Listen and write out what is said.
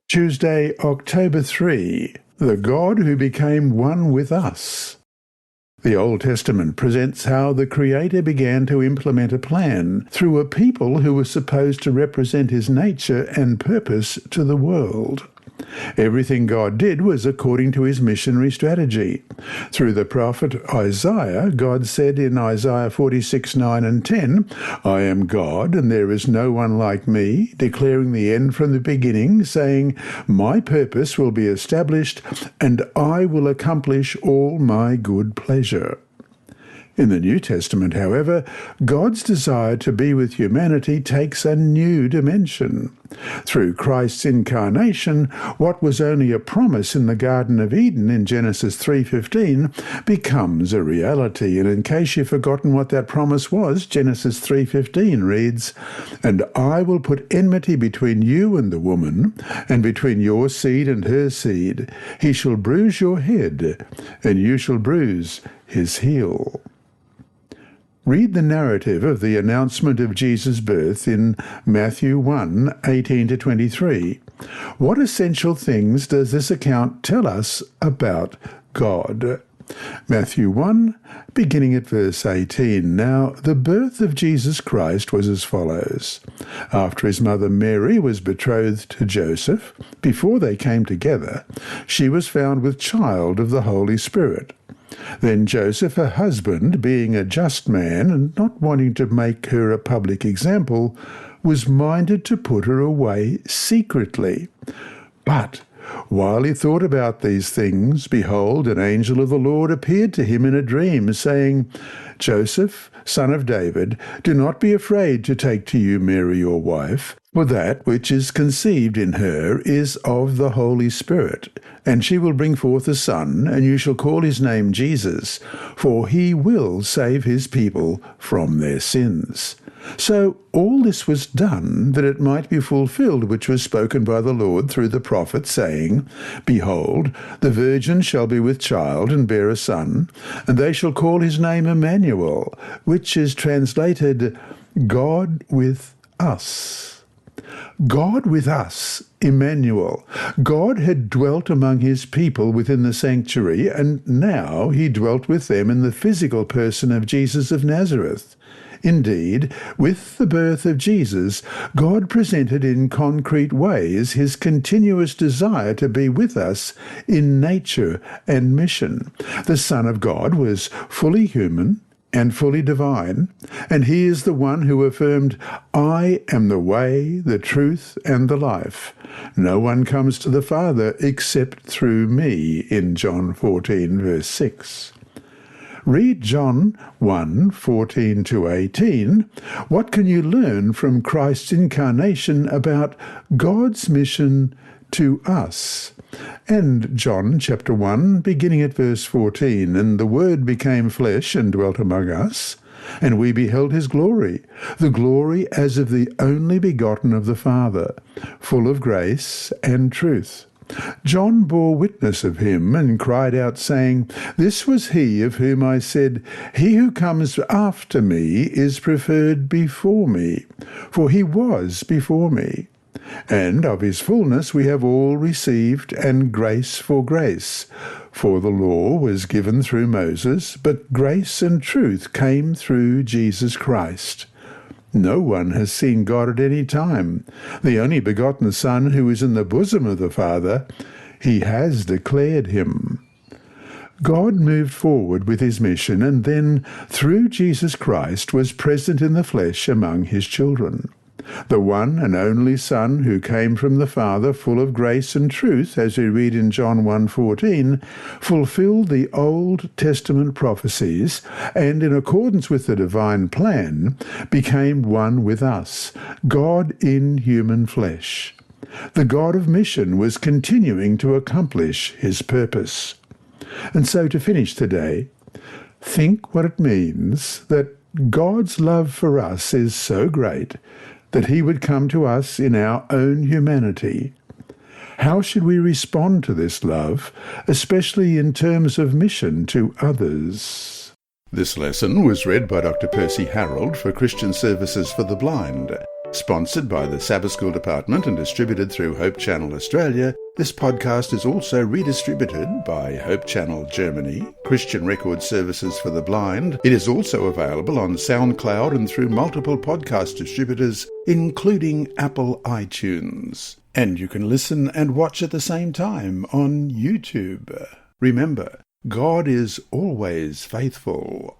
Tuesday, October 3, the God who became one with us. The Old Testament presents how the Creator began to implement a plan through a people who were supposed to represent His nature and purpose to the world. Everything God did was according to His missionary strategy. Through the prophet Isaiah, God said in Isaiah 46:9 and 10, "I am God, and there is no one like me, declaring the end from the beginning, saying, My purpose will be established, and I will accomplish all my good pleasure." In the New Testament, however, God's desire to be with humanity takes a new dimension. Through Christ's incarnation, what was only a promise in the Garden of Eden in Genesis 3:15 becomes a reality. And in case you've forgotten what that promise was, Genesis 3:15 reads, "And I will put enmity between you and the woman, and between your seed and her seed. He shall bruise your head, and you shall bruise his heel." Read the narrative of the announcement of Jesus' birth in Matthew 1:18-23. What essential things does this account tell us about God? Matthew 1, beginning at verse 18. Now, the birth of Jesus Christ was as follows. After his mother Mary was betrothed to Joseph, before they came together, she was found with child of the Holy Spirit. Then Joseph, her husband, being a just man and not wanting to make her a public example, was minded to put her away secretly. But while he thought about these things, behold, an angel of the Lord appeared to him in a dream, saying, "Joseph, son of David, do not be afraid to take to you Mary your wife, for that which is conceived in her is of the Holy Spirit. And she will bring forth a son, and you shall call his name Jesus, for he will save his people from their sins." So all this was done that it might be fulfilled which was spoken by the Lord through the prophet, saying, "Behold, the virgin shall be with child and bear a son, and they shall call his name Emmanuel," which is translated, God with us. God with us, Emmanuel. God had dwelt among his people within the sanctuary, and now he dwelt with them in the physical person of Jesus of Nazareth. Indeed, with the birth of Jesus, God presented in concrete ways his continuous desire to be with us in nature and mission. The Son of God was fully human and fully divine, and he is the one who affirmed, "I am the way, the truth, and the life. No one comes to the Father except through me," in John 14, verse 6. Read John 1:14-18. What can you learn from Christ's incarnation about God's mission to us? And John chapter 1, beginning at verse 14, "And the Word became flesh and dwelt among us, and we beheld his glory, the glory as of the only begotten of the Father, full of grace and truth. John bore witness of him and cried out, saying, This was he of whom I said, He who comes after me is preferred before me, for he was before me. And of his fullness we have all received, and grace for grace. For the law was given through Moses, but grace and truth came through Jesus Christ. No one has seen God at any time. The only begotten Son, who is in the bosom of the Father, he has declared him." God moved forward with his mission, and then, through Jesus Christ, was present in the flesh among his children. The one and only Son who came from the Father, full of grace and truth, as we read in John 1:14, fulfilled the Old Testament prophecies and, in accordance with the divine plan, became one with us, God in human flesh. The God of mission was continuing to accomplish his purpose. And so to finish today, think what it means that God's love for us is so great that he would come to us in our own humanity. How should we respond to this love, especially in terms of mission to others? This lesson was read by Dr. Percy Harrold for Christian Services for the Blind. Sponsored by the Sabbath School Department and distributed through Hope Channel Australia, this podcast is also redistributed by Hope Channel Germany, Christian Record Services for the Blind. It is also available on SoundCloud and through multiple podcast distributors, including Apple iTunes. And you can listen and watch at the same time on YouTube. Remember, God is always faithful.